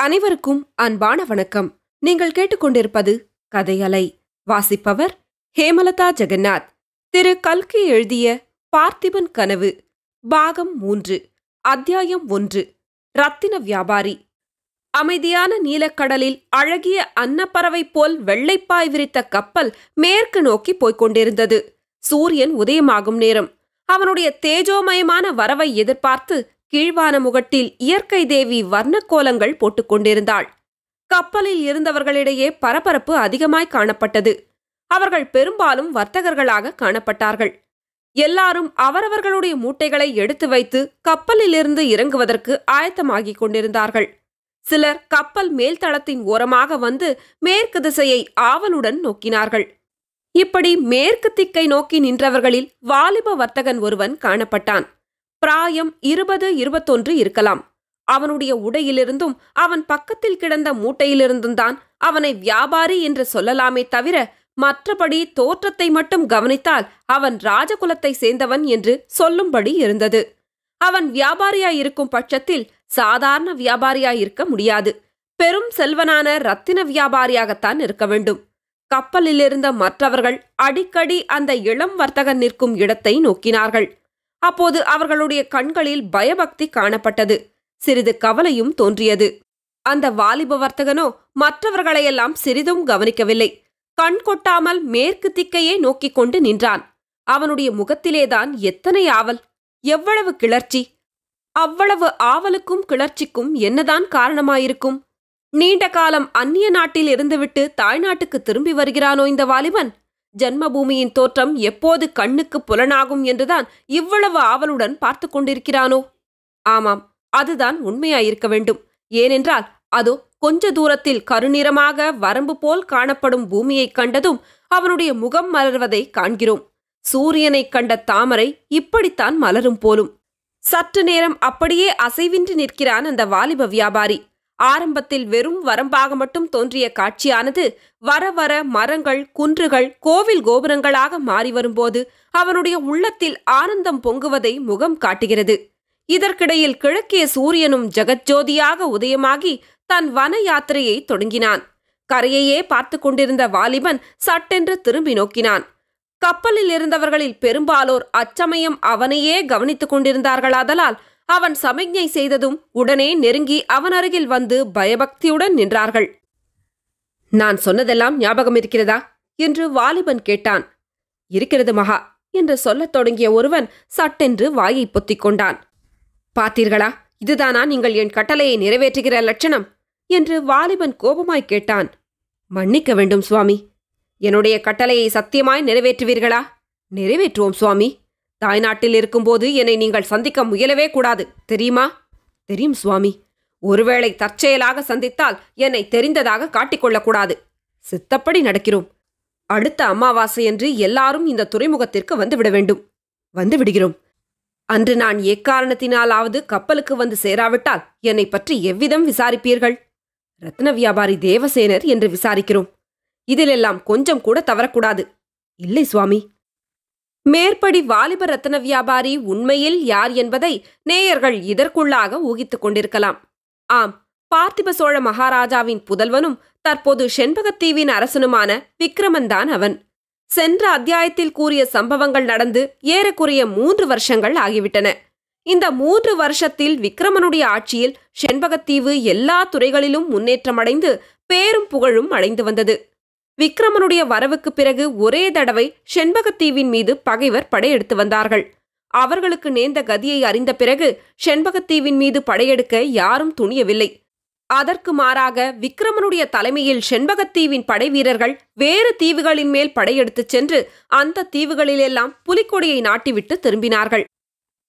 அனைவருக்கும் அன்பான வணக்கம். நீங்கள் கேட்டுக்கொண்டிருப்பது கதையலை. வாசிப்பவர் ஹேமலதா ஜெகநாத். திரு கல்கி எழுதிய பார்த்திபன் கனவு, பாகம் 3, அத்தியாயம் 1. ரத்தின வியாபாரி. அமைதியான நீலக்கடலில் அழகிய அன்னப்பறவை போல் வெள்ளைப்பாய் விரித்த கப்பல் மேற்கு நோக்கி போய்க் கொண்டிருந்தது. சூரியன் உதயமாகும் நேரம். அவனுடைய தேஜோமயமான வரவை எதிர்பார்த்து கீழ்வான முகட்டில் இயற்கை தேவி வர்ணக்கோலங்கள் போட்டுக் கொண்டிருந்தாள். கப்பலில் இருந்தவர்களிடையே பரபரப்பு அதிகமாய் காணப்பட்டது. அவர்கள் பெரும்பாலும் வர்த்தகர்களாக காணப்பட்டார்கள். எல்லாரும் அவரவர்களுடைய மூட்டைகளை எடுத்து வைத்து கப்பலிலிருந்து இறங்குவதற்கு ஆயத்தமாகிக் கொண்டிருந்தார்கள். சிலர் கப்பல் மேல்தளத்தின் ஓரமாக வந்து மேற்கு திசையை ஆவலுடன் நோக்கினார்கள். இப்படி மேற்கு திக்கை நோக்கி நின்றவர்களில் வாலிப வர்த்தகன் ஒருவன் காணப்பட்டான். பிராயம் 20-21 இருக்கலாம். அவனுடைய உடையிலிருந்தும் அவன் பக்கத்தில் கிடந்த மூட்டையிலிருந்தும்தான் அவனை வியாபாரி என்று சொல்லலாமே தவிர, மற்றபடி தோற்றத்தை மட்டும் கவனித்தால் அவன் ராஜகுலத்தை சேர்ந்தவன் என்று சொல்லும்படி இருந்தது. அவன் வியாபாரியாயிருக்கும் பட்சத்தில் சாதாரண வியாபாரியாயிருக்க முடியாது. பெரும் செல்வனான ரத்தின வியாபாரியாகத்தான் இருக்க வேண்டும். கப்பலிலிருந்த மற்றவர்கள் அடிக்கடி அந்த இளம் வர்த்தகன் நிற்கும் இடத்தை நோக்கினார்கள். அப்போது அவர்களுடைய கண்களில் பயபக்தி காணப்பட்டது. சிறிது கவலையும் தோன்றியது. அந்த வாலிப வர்த்தகனோ மற்றவர்களையெல்லாம் சிறிதும் கவனிக்கவில்லை. கண் கொட்டாமல் மேற்கு திக்கையே நோக்கிக் கொண்டு நின்றான். அவனுடைய முகத்திலேதான் எத்தனை ஆவல், எவ்வளவு கிளர்ச்சி! அவ்வளவு ஆவலுக்கும் கிளர்ச்சிக்கும் என்னதான் காரணமாயிருக்கும்? நீண்ட காலம் அந்நிய நாட்டில் இருந்துவிட்டு தாய்நாட்டுக்கு திரும்பி வருகிறானோ இந்த வாலிபன்? ஜன்மபூமியின் தோற்றம் எப்போது கண்ணுக்கு புலனாகும் என்றுதான் இவ்வளவு ஆவலுடன் பார்த்து கொண்டிருக்கிறானோ? ஆமாம், அதுதான் உண்மையாயிருக்க வேண்டும். ஏனென்றால் அதோ கொஞ்ச தூரத்தில் கருநிறமாக வரம்பு போல் காணப்படும் பூமியைக் கண்டதும் அவனுடைய முகம் மலர்வதை காண்கிறோம். சூரியனைக் கண்ட தாமரை இப்படித்தான் மலரும் போலும். சற்று நேரம் அப்படியே அசைவின்றி நிற்கிறான் அந்த வாலிப வியாபாரி. ஆரம்பத்தில் வெறும் வரம்பாக மட்டும் தோன்றிய காட்சியானது வர வர மரங்கள், குன்றுகள், கோவில் கோபுரங்களாக மாறி வரும்போது அவனுடைய உள்ளத்தில் ஆனந்தம் பொங்குவதை முகம் காட்டுகிறது. இதற்கிடையில் கிழக்கிய சூரியனும் ஜெகஜோதியாக உதயமாகி தன் வன யாத்திரையை தொடங்கினான். கரையையே பார்த்து கொண்டிருந்த வாலிபன் சட்டென்று திரும்பி நோக்கினான். கப்பலில் இருந்தவர்களில் பெரும்பாலோர் அச்சமயம் அவனையே கவனித்துக் கொண்டிருந்தார்களாதலால் அவன் சமிக்ஞை செய்ததும் உடனே நெருங்கி அவன் அருகில் வந்து பயபக்தியுடன் நின்றார்கள். நான் சொன்னதெல்லாம் ஞாபகம் இருக்கிறதா என்று வாலிபன் கேட்டான். இருக்கிறது மகா என்று சொல்லத் தொடங்கிய ஒருவன் சட்டென்று வாயை பொத்திக் கொண்டான். பார்த்தீர்களா, இதுதானா நீங்கள் என் கட்டளையை நிறைவேற்றுகிற லட்சணம் என்று வாலிபன் கோபமாய் கேட்டான். மன்னிக்க வேண்டும் சுவாமி, என்னுடைய கட்டளையை சத்தியமாய் நிறைவேற்றுவீர்களா? நிறைவேற்றுவோம் சுவாமி. தாய்நாட்டில் இருக்கும்போது என்னை நீங்கள் சந்திக்க முயலவே கூடாது, தெரியுமா? தெரியும் சுவாமி. ஒருவேளை தற்செயலாக சந்தித்தால் என்னை தெரிந்ததாக காட்டிக்கொள்ளக்கூடாது. சித்தப்படி நடக்கிறோம். அடுத்த அமாவாசையன்று எல்லாரும் இந்த துறைமுகத்திற்கு வந்துவிட வேண்டும். வந்து விடுகிறோம். அன்று நான் எக்காரணத்தினாலாவது கப்பலுக்கு வந்து சேராவிட்டால் என்னை பற்றி எவ்விதம் விசாரிப்பீர்கள்? ரத்ன வியாபாரி தேவசேனர் என்று விசாரிக்கிறோம். இதிலெல்லாம் கொஞ்சம் கூட தவறக்கூடாது. இல்லை சுவாமி. மேற்படி வாலிப ரத்ன வியாபாரி உண்மையில் யார் என்பதை நேயர்கள் இதற்குள்ளாக ஊகித்துக் கொண்டிருக்கலாம். ஆம், பார்த்திப சோழ மகாராஜாவின் புதல்வனும் தற்போது செண்பகத்தீவின் அரசனுமான விக்ரமன்தான் அவன். சென்ற அத்தியாயத்தில் கூறிய சம்பவங்கள் நடந்து ஏறக்குறைய 3 வருஷங்கள் ஆகிவிட்டன. இந்த 3 வருஷத்தில் விக்ரமனுடைய ஆட்சியில் செண்பகத்தீவு எல்லா துறைகளிலும் முன்னேற்றமடைந்து பேரும் புகழும் அடைந்து வந்தது. விக்ரமனுடைய வரவுக்கு பிறகு ஒரே தடவை செண்பகத்தீவின் மீது பகைவர் படையெடுத்து வந்தார்கள். அவர்களுக்கு நேர்ந்த கதியை அறிந்த பிறகு செண்பகத்தீவின் மீது படையெடுக்க யாரும் துணியவில்லை. அதற்கு மாறாக விக்ரமனுடைய தலைமையில் செண்பகத்தீவின் படை வீரர்கள் வேறு தீவுகளின் மேல் படையெடுத்துச் சென்று அந்த தீவுகளிலெல்லாம் புலிக்கொடியை நாட்டிவிட்டு திரும்பினார்கள்.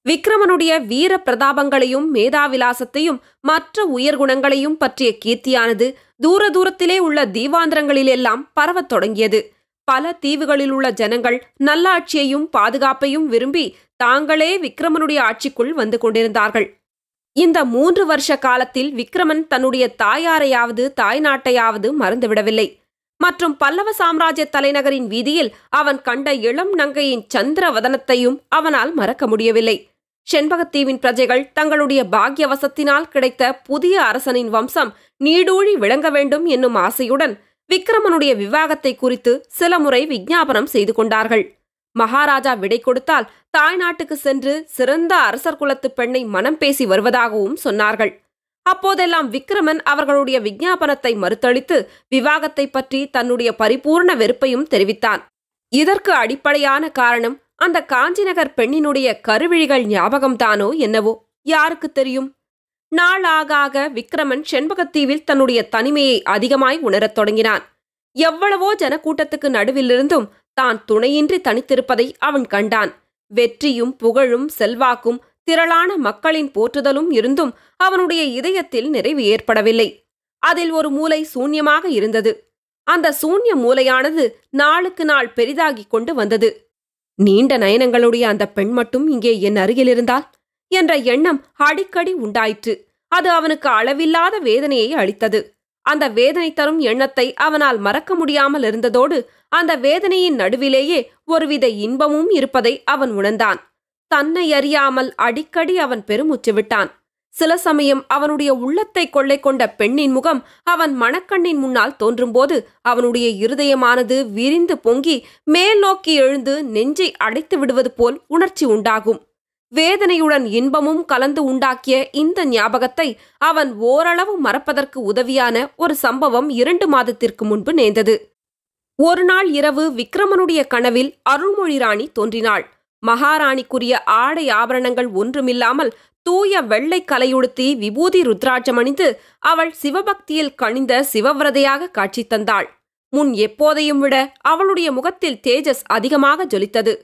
விக்ரமனுடைய வீர பிரதாபங்களையும் மேதாவிலாசத்தையும் மற்ற உயர்குணங்களையும் பற்றிய கீர்த்தியானது தூர தூரத்திலே உள்ள தீவாந்திரங்களிலெல்லாம் பரவத் தொடங்கியது. பல தீவுகளில் உள்ள ஜனங்கள் நல்லாட்சியையும் பாதுகாப்பையும் விரும்பி தாங்களே விக்ரமனுடைய ஆட்சிக்குள் வந்து கொண்டிருந்தார்கள். இந்த 3 வருஷ காலத்தில் விக்ரமன் தன்னுடைய தாயாரையாவது தாய்நாட்டையாவது மறந்துவிடவில்லை. மற்றும் பல்லவ சாம்ராஜ்ய தலைநகரின் வீதியில் அவன் கண்ட இளம் நங்கையின் சந்திர வதனத்தையும் அவனால் மறக்க முடியவில்லை. செண்பகத்தீவின் பிரஜைகள் தங்களுடைய பாக்யவசத்தினால் கிடைத்த புதிய அரசனின் வம்சம் நீடூழி விளங்க வேண்டும் என்னும் ஆசையுடன் விக்கிரமனுடைய விவாகத்தை குறித்து சில முறை விஞ்ஞாபனம் செய்து கொண்டார்கள். மகாராஜா விடை கொடுத்தால் தாய்நாட்டுக்கு சென்று சிறந்த அரசர் குலத்து பெண்ணை மனம் பேசி வருவதாகவும் சொன்னார்கள். அப்போதெல்லாம் விக்கிரமன் அவர்களுடைய விஞ்ஞாபனத்தை மறுத்தளித்து விவாகத்தை பற்றி தன்னுடைய பரிபூர்ண வெறுப்பையும் தெரிவித்தான். இதற்கு அடிப்படையான காரணம் அந்த காஞ்சிநகர் பெண்ணினுடைய கருவிழிகள் ஞாபகம்தானோ என்னவோ, யாருக்கு தெரியும்? நாளாக ஆக விக்கிரமன் செண்பகத்தீவில் தன்னுடைய தனிமையை அதிகமாய் உணரத் தொடங்கினான். எவ்வளவோ ஜனக்கூட்டத்துக்கு நடுவிலிருந்தும் தான் துணையின்றி தனித்திருப்பதை அவன் கண்டான். வெற்றியும் புகழும் செல்வாக்கும் திரளான மக்களின் போற்றுதலும் இருந்தும் அவனுடைய இதயத்தில் நிறைவு ஏற்படவில்லை. அதில் ஒரு மூலை சூன்யமாக இருந்தது. அந்த சூன்ய மூலையானது நாளுக்கு நாள் பெரிதாகிக் கொண்டு வந்தது. நீண்ட நயனங்களுடைய அந்த பெண் மட்டும் இங்கே என் அருகில் இருந்தால் என்ற எண்ணம் அடிக்கடி உண்டாயிற்று. அது அவனுக்கு அளவில்லாத வேதனையை அளித்தது. அந்த வேதனை தரும் எண்ணத்தை அவனால் மறக்க முடியாமல் இருந்ததோடு அந்த வேதனையின் நடுவிலேயே ஒருவித இன்பமும் இருப்பதை அவன் உணர்ந்தான். தன்னை அறியாமல் அடிக்கடி அவன் பெருமூச்சு விட்டான். சில சமயம் அவனுடைய உள்ளத்தை கொள்ளை கொண்ட பெண்ணின் முகம் அவன் மனக்கண்ணின் முன்னால் தோன்றும்போது அவனுடைய இருதயமானது விரிந்து பொங்கி மேல் நோக்கி எழுந்து நெஞ்சை அடைத்து விடுவது போல் உணர்ச்சி உண்டாகும். வேதனையுடன் இன்பமும் கலந்து உண்டாக்கிய இந்த ஞாபகத்தை அவன் ஓரளவு மறப்பதற்கு உதவியான ஒரு சம்பவம் 2 மாதத்திற்கு முன்பு நேர்ந்தது. ஒரு நாள் இரவு விக்கிரமனுடைய கனவில் அருள்மொழி ராணி தோன்றினாள். மகாராணிக்குரிய ஆடை ஆபரணங்கள் ஒன்றுமில்லாமல் தூய வெள்ளை கலையுடுத்தி விபூதி ருத்ராட்சமணிந்து அவள் சிவபக்தியில் கனிந்த சிவவிரதையாக காட்சி தந்தாள். முன் எப்போதையும் விட அவளுடைய முகத்தில் தேஜஸ் அதிகமாக ஜொலித்தது.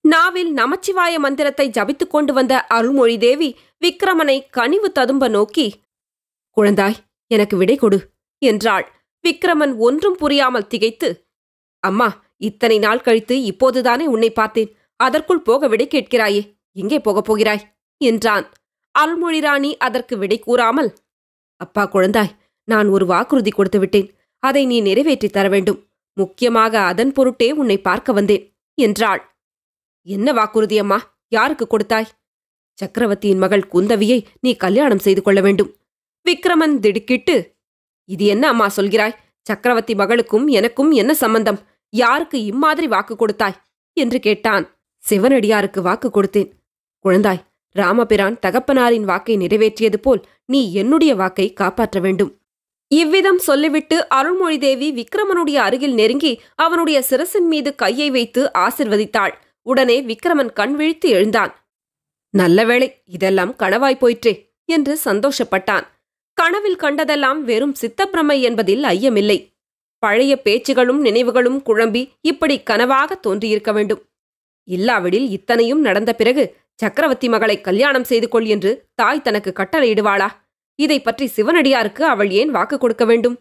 நாவில் நமச்சிவாய மந்திரத்தை ஜபித்துக் கொண்டு வந்த அருள்மொழி தேவி விக்கிரமனை கனிவு ததும்ப நோக்கி, "குழந்தாய், எனக்கு விடை கொடு" என்றாள். விக்கிரமன் ஒன்றும் புரியாமல் திகைத்து, "அம்மா, இத்தனை நாள் கழித்து இப்போதுதானே உன்னை பார்த்தேன். அதற்குள் போக விடை கேட்கிறாயே, எங்கே போகப் போகிறாய்?" என்றான். அருள்மொழி ராணி அதற்கு விடை கூறாமல், "அப்பா குழந்தாய், நான் ஒரு வாக்குறுதி கொடுத்து விட்டேன். அதை நீ நிறைவேற்றித் தர வேண்டும். முக்கியமாக அதன் பொருட்டே உன்னை பார்க்க வந்தேன்" என்றாள். "என்ன வாக்குறுதி அம்மா? யாருக்கு கொடுத்தாய்?" "சக்கரவர்த்தியின் மகள் குந்தவியை நீ கல்யாணம் செய்து கொள்ள வேண்டும்." விக்கிரமன் திடுக்கிட்டு, "இது என்ன அம்மா சொல்கிறாய்? சக்கரவர்த்தி மகளுக்கும் எனக்கும் என்ன சம்பந்தம்? யாருக்கு இம்மாதிரி வாக்கு கொடுத்தாய்?" என்று கேட்டான். "சிவனடியாருக்கு வாக்கு கொடுத்தேன். குழந்தாய், ராமபிரான் தகப்பனாரின் வாக்கை நிறைவேற்றியது போல் நீ என்னுடைய வாக்கை காப்பாற்ற வேண்டும்." இவ்விதம் சொல்லிவிட்டு அருள்மொழி தேவி விக்கிரமனுடைய அருகில் நெருங்கி அவனுடைய சிரசின் மீது கையை வைத்து ஆசிர்வதித்தாள். உடனே விக்கிரமன் கண் விழித்து எழுந்தான். "நல்ல வேளை, இதெல்லாம் கனவாய் போயிற்றே" என்று சந்தோஷப்பட்டான். கனவில் கண்டதெல்லாம் வெறும் சித்தப்பிரமை என்பதில் ஐயமில்லை. பழைய பேச்சுகளும் நினைவுகளும் குழம்பி இப்படி கனவாக தோன்றியிருக்க வேண்டும். இல்லாவிடில் இத்தனையும் நடந்த பிறகு சக்கரவர்த்தி மகளை கல்யாணம் செய்து கொள் என்று தாய் தனக்கு கட்டளையிடுவாளா? இதை பற்றி சிவனடியாருக்கு அவள் ஏன் வாக்கு கொடுக்க வேண்டும்?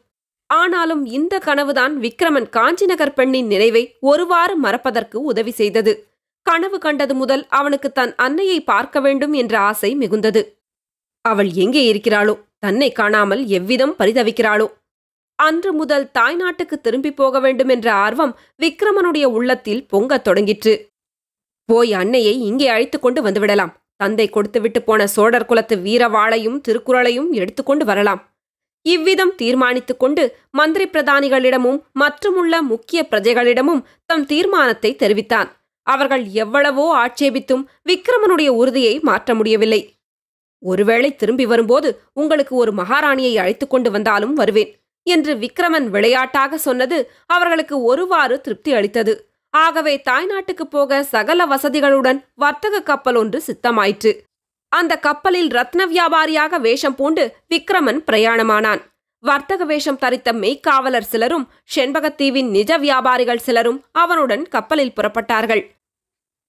ஆனாலும் இந்த கனவுதான் விக்கிரமன் காஞ்சிநகர் பெண்ணின் நினைவை ஒருவாறு மறப்பதற்கு உதவி செய்தது. கனவு கண்டது முதல் அவனுக்கு தன் அன்னையை பார்க்க வேண்டும் என்ற ஆசை மிகுந்தது. அவள் எங்கே இருக்கிறாளோ, தன்னை காணாமல் எவ்விதம் பரிதவிக்கிறாளோ? அன்று முதல் தாய்நாட்டுக்கு திரும்பி போக வேண்டும் என்ற ஆர்வம் விக்கிரமனுடைய உள்ளத்தில் பொங்கத் தொடங்கிற்று. போய் அன்னையை இங்கே அழைத்துக் கொண்டு வந்துவிடலாம். தந்தை கொடுத்துவிட்டு போன சோழர் குலத்து வீரவாளையும் திருக்குறளையும் எடுத்துக்கொண்டு வரலாம். இவ்விதம் தீர்மானித்துக் கொண்டு மந்திரி பிரதானிகளிடமும் மற்றுமுள்ள முக்கிய பிரஜைகளிடமும் தம் தீர்மானத்தை தெரிவித்தான். அவர்கள் எவ்வளவோ ஆட்சேபித்தும் விக்கிரமனுடைய உறுதியை மாற்ற முடியவில்லை. "ஒருவேளை திரும்பி வரும்போது உங்களுக்கு ஒரு மகாராணியை அழைத்துக் கொண்டு வந்தாலும் வருவேன்" என்று விக்கிரமன் விளையாட்டாக சொன்னது அவர்களுக்கு ஒருவாறு திருப்தி அளித்தது. ஆகவே தாய்நாட்டுக்கு போக சகல வசதிகளுடன் வர்த்தக கப்பல் ஒன்று சித்தமாயிற்று. அந்த கப்பலில் ரத்ன வியாபாரியாக வேஷம் பூண்டு விக்கிரமன் பிரயாணமானான். வர்த்தக வேஷம் தரித்த மெய்க்காவலர் சிலரும் செண்பகத்தீவின் நிஜ வியாபாரிகள் சிலரும் அவனுடன் கப்பலில் புறப்பட்டார்கள்.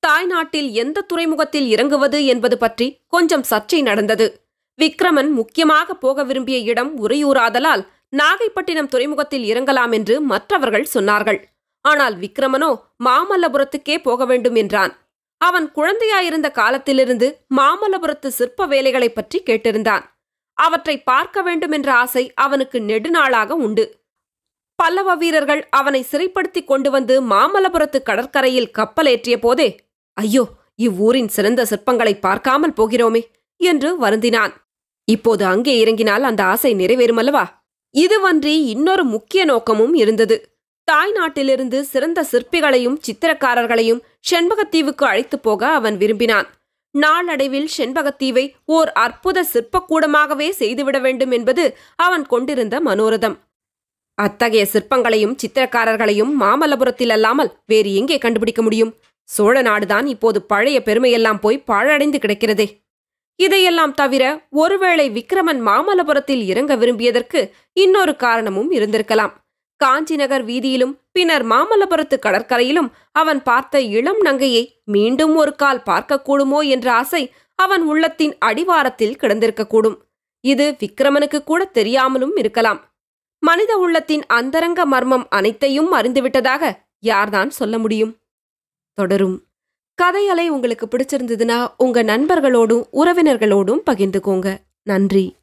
தாய்நாட்டில் எந்த துறைமுகத்தில் இறங்குவது என்பது பற்றி கொஞ்சம் சர்ச்சை நடந்தது. விக்கிரமன் முக்கியமாக போக விரும்பிய இடம் உறையூராதலால் நாகைப்பட்டினம் துறைமுகத்தில் இறங்கலாம் என்று மற்றவர்கள் சொன்னார்கள். ஆனால் விக்கிரமனோ மாமல்லபுரத்துக்கே போக வேண்டும் என்றான். அவன் குழந்தையாயிருந்த காலத்திலிருந்து மாமல்லபுரத்து சிற்ப வேலைகளை பற்றி கேட்டிருந்தான். அவற்றை பார்க்க வேண்டும் என்ற ஆசை அவனுக்கு நெடுநாளாக உண்டு. பல்லவ வீரர்கள் அவனை சிறைப்படுத்தி கொண்டு வந்து மாமல்லபுரத்து கடற்கரையில் கப்பல் ஏற்றிய போதே, "ஐயோ, இவ்வூரின் சிறந்த சிற்பங்களை பார்க்காமல் போகிறோமே என்று வருந்தினான். இப்போது அங்கே இறங்கினால் அந்த ஆசை நிறைவேறுமல்லவா? இதுவன்றி இன்னொரு முக்கிய நோக்கமும் இருந்தது. தாய் நாட்டிலிருந்து சிறந்த சிற்பிகளையும் சித்திரக்காரர்களையும் செண்பகத்தீவுக்கு அழைத்துப் போக அவன் விரும்பினான். நாளடைவில் செண்பகத்தீவை ஓர் அற்புத சிற்பக்கூடமாகவே செய்துவிட வேண்டும் என்பது அவன் கொண்டிருந்த மனோரதம். அத்தகைய சிற்பங்களையும் சித்திரக்காரர்களையும் மாமல்லபுரத்தில் அல்லாமல் வேறு எங்கே கண்டுபிடிக்க முடியும்? சோழ நாடுதான் இப்போது பழைய பெருமையெல்லாம் போய் பாழடைந்து கிடக்கிறதே. இதையெல்லாம் தவிர ஒருவேளை விக்கிரமன் மாமல்லபுரத்தில் இறங்க விரும்பியதற்கு இன்னொரு காரணமும் இருந்திருக்கலாம். காஞ்சி நகர் வீதியிலும் பின்னர் மாமல்லபுரத்து கடற்கரையிலும் அவன் பார்த்த இளம் நங்கையை மீண்டும் ஒரு கால் பார்க்கக்கூடுமோ என்ற ஆசை அவன் உள்ளத்தின் அடிவாரத்தில் கிடந்திருக்கக்கூடும். இது விக்கிரமனுக்கு கூட தெரியாமலும் இருக்கலாம். மனித உள்ளத்தின் அந்தரங்க மர்மம் அனைத்தையும் அறிந்துவிட்டதாக யார்தான் சொல்ல முடியும்? தொடரும். கதையலை உங்களுக்கு பிடிச்சிருந்ததுன்னா உங்க நண்பர்களோடும் உறவினர்களோடும் பகிர்ந்துக்கோங்க. நன்றி.